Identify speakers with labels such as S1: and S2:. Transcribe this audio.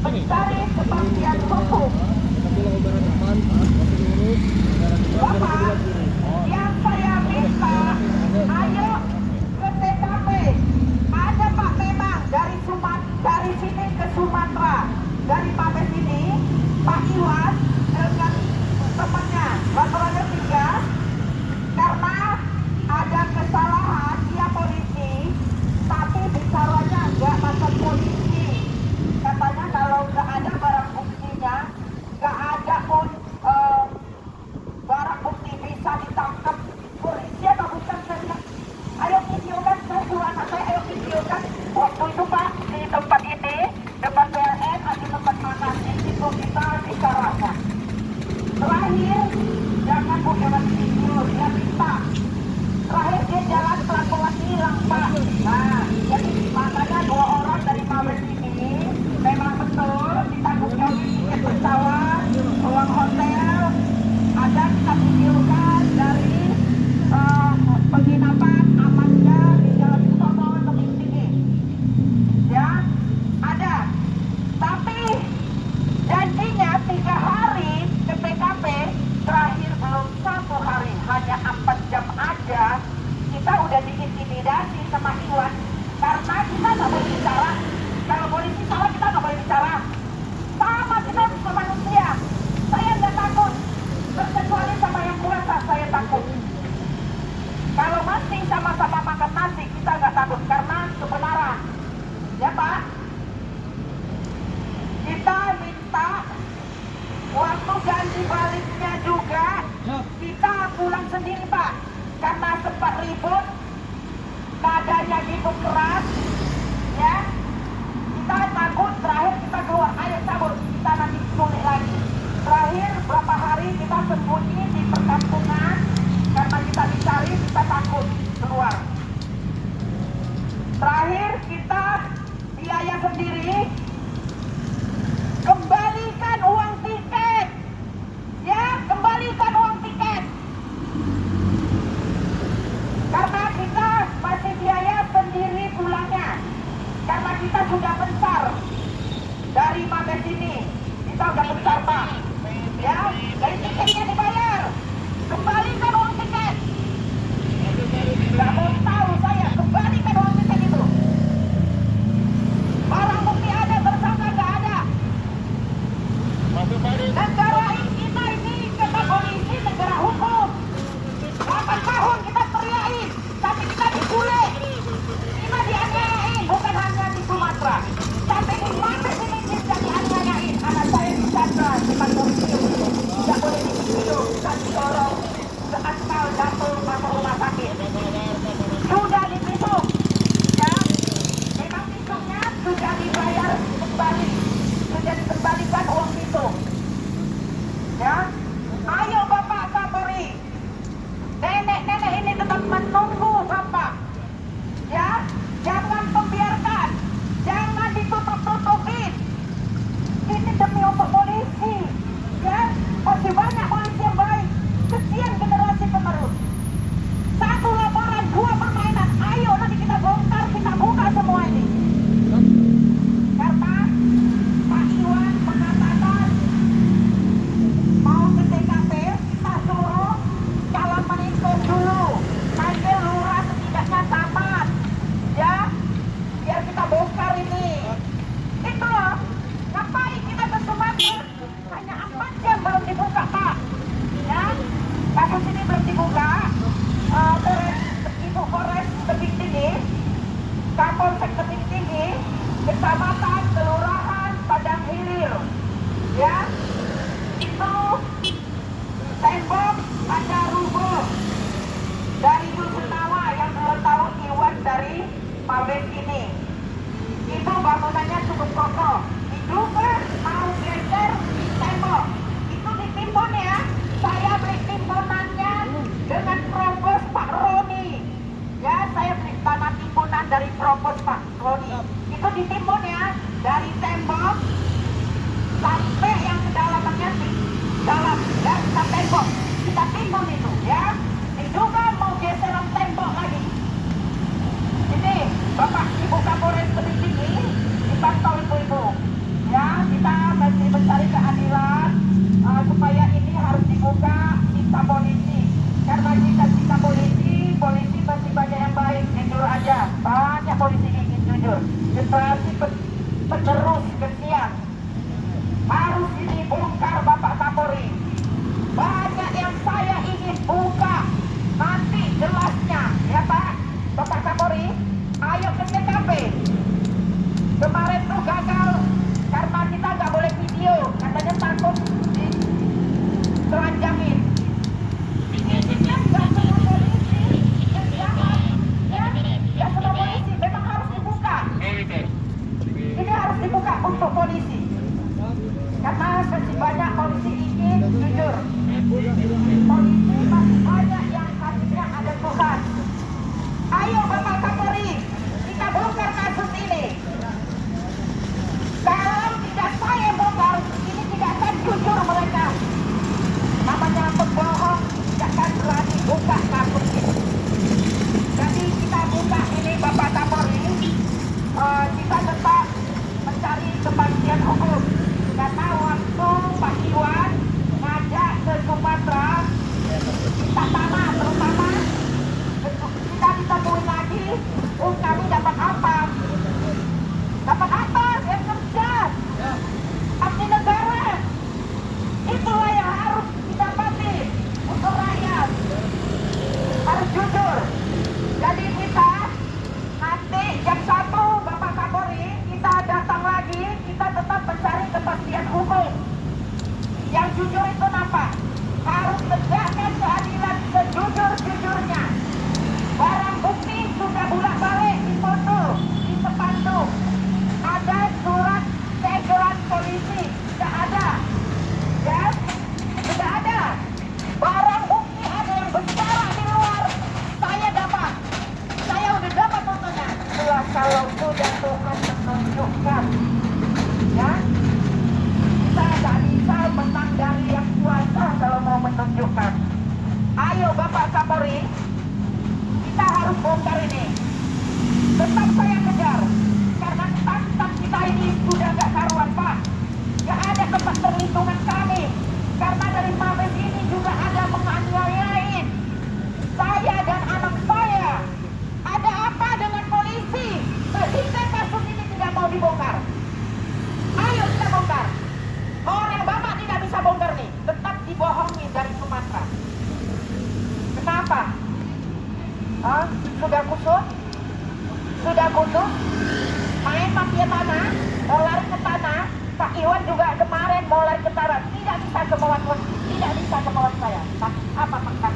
S1: mencari kepastian hukum. Bapak, yang saya minta, ayo ke TKP. Ada Pak memang dari sini ke Sumatera, dari Mabes ini, Pak Iwan dengan temannya, laporannya 3, karena ada kesalahan dia polisi, tapi bicaranya nggak macam polisi. Katanya kalau nggak ada barang buktinya, nggak ada pun barang bukti bisa ditangkap polisi atau bukan. Saya ayo videokan, saya suruh anak saya ayo videokan waktu itu Pak di tempat ini, depan PLN, ada tempat makan di situ kita bicaranya. Terakhir, jangan bukan video, dia minta. Terakhir dia jalan pelan-pelan hilang Pak. Nah, jadi makanya 2 orang dari Mabes ini memang betul ditanggung jawab tiket pesawat, uang hotel, ada kita videokan dari penginapan amannya di Jalan Sutomo Tebing Tinggi. Ya, ada. Tapi janjinya 3 hari ke TKP, terakhir belum 1 hari, hanya 4 jam aja kita udah diintimidasi sama Iwan karena kita nggak boleh bicara. Kalau polisi salah kita nggak boleh bicara. Sama kita sama manusia. Saya nggak takut, kecuali sama yang kuasa saya takut. Kalau masih sama-sama makan nasi kita nggak takut karena kebenaran. Ya Pak. Kita minta waktu ganti baliknya juga kita pulang sendiri Pak, karena sempat ribut, nadanya gitu keras, ya. Kita takut terakhir kita keluar, ayo cabut, kita nanti sulit lagi. Terakhir berapa hari kita sembunyi di perkampungan karena kita dicari, kita takut keluar. Terakhir kita biaya sendiri. Kembalikan uang tiket, ya, kembalikan uang tiket. Karena kita masih biaya sendiri pulangnya. Karena kita sudah besar dari Mabes ini, kita sudah besar Pak. Ya, dari tiketnya dibayar. Kembalikan uang tiket. Gak mau tahu saya, kembalikan uang tiket itu. Barang bukti ada, tersangka nggak ada. Negara kita ini kata polisi negara hukum. 8 tahun kita teriakin, tapi kita dibully. Kita dianiayain, bukan hanya di Sumatera, tapi di Mabes ini kita dianiayain. Anak saya disandra depan polisi, tidak boleh divideo, dan didorong ke aspal jatuh masuk rumah sakit. Sudah dipisum, ya. Memang pisumnya sudah dibayar kembali, sudah dikembalikan uang pisum. Ya, ayo Bapak Kapolri, nenek-nenek ini tetap menunggu Bapak. Ya, jangan membiarkan, jangan ditutup-tutupin. Ini demi untuk polisi, ya. Masih banyak polisi yang baik. Kesian generasi penerus. 1 laporan, 2 permainan. Ayo nanti kita bongkar, kita buka semua ini. Karena Pak Iwan mengatakan mau ke TKP, kita suruh calon menikung dulu, panggil lurah setidaknya tamat, ya, biar kita bongkar ini. Itu loh, ngapain kita ke Sumatera? Hanya 4 jam belum dibuka Pak, ya, kasus ini belum dibuka. Ibu Polres Tebing Tinggi, Kapolsek Tebing Tinggi, kecamatan, kelurahan, Padang Hilir, ya, itu tembok ada rubuh dari Dusunawa yang 2 tahun Iwan dari Mabes ini. Itu bangunannya cukup kokoh. Diduga mau geser tembok. Itu ditimbun ya. Saya beli timbunannya dengan Propos Pak Roni. Ya, saya beli tanah timbunan dari Propos Pak Roni. Itu ditimbun ya, dari tembok sampai yang kedalamannya di dalam, ya, kita tembok, kita timbun itu, ya. Diduga mau geseran tembok lagi. Ini Bapak Ibu Kapolres Tebing Tinggi dipantau ibu-ibu, ya. harus kesian. Harus dibongkar Bapak Kapolri. Banyak yang saya ingin buka nanti jelasnya, ya Pak Bapak Kapolri. Ayo ke TKP. Kemarin tuh gagal karena kita nggak boleh video, katanya takut ditelanjangin. Ini kan nggak semua polisi yang jahat, ya nggak semua polisi memang harus dibuka. Ini harus dibuka untuk polisi, karena masih banyak polisi ingin jujur. Polisi masih banyak yang hatinya ada Tuhan. Ayo Bapak Kapolri, kita bongkar kasus ini. Kalau tidak saya bongkar, ini tidak akan jujur mereka. Namanya pembohong tidak akan berani buka kasus ini. Jadi kita buka ini Bapak Kapolri. Kita tetap mencari kepastian hukum. Karena waktu Pak Iwan ngajak ke Sumatera, kita tanah terutama, kita ditemui lagi, kami dapat apa? Dapat apa? Yang kerja, abdi negara. Itulah yang harus didapati untuk rakyat. Harus jujur. Jadi kita nanti jam 1 Bapak Kapolri, kita datang lagi, kita tetap mencari kepastian hukum. Yang jujur itu apa? Harus tegakkan keadilan sejujur-jujurnya. Barang bukti sudah bolak-balik difoto, dipanduk. Ada surat segelan polisi, tidak ada. Ya, sudah ada. Barang bukti ada yang bersalah di luar. Saya dapat. Saya udah dapat fotonya. Itulah kalau sudah Tuhan menunjukkan. Ya, kita tidak bisa menang dari yang kuasa kalau mau menunjukkan. Ayo Bapak Kapolri, kita harus bongkar ini. Tetap saya kejar, karena tantang kita ini sudah gak karuan Pak. Gak ada tempat perlindungan kami, karena dari Mabes ini juga ada menganiayain saya dan anak saya. Ada apa dengan polisi sehingga kasus ini tidak mau dibongkar? Ayo kita bongkar. Orang Bapak tidak bisa bongkar nih, tetap dibohongi dari Sumatera. Kenapa? Sudah kusut? Sudah kusut? Main mafia tanah, mau lari ke tanah. Pak Iwan juga kemarin mau lari ke tanah. Tidak bisa kemauan saya. Tapi apa makan?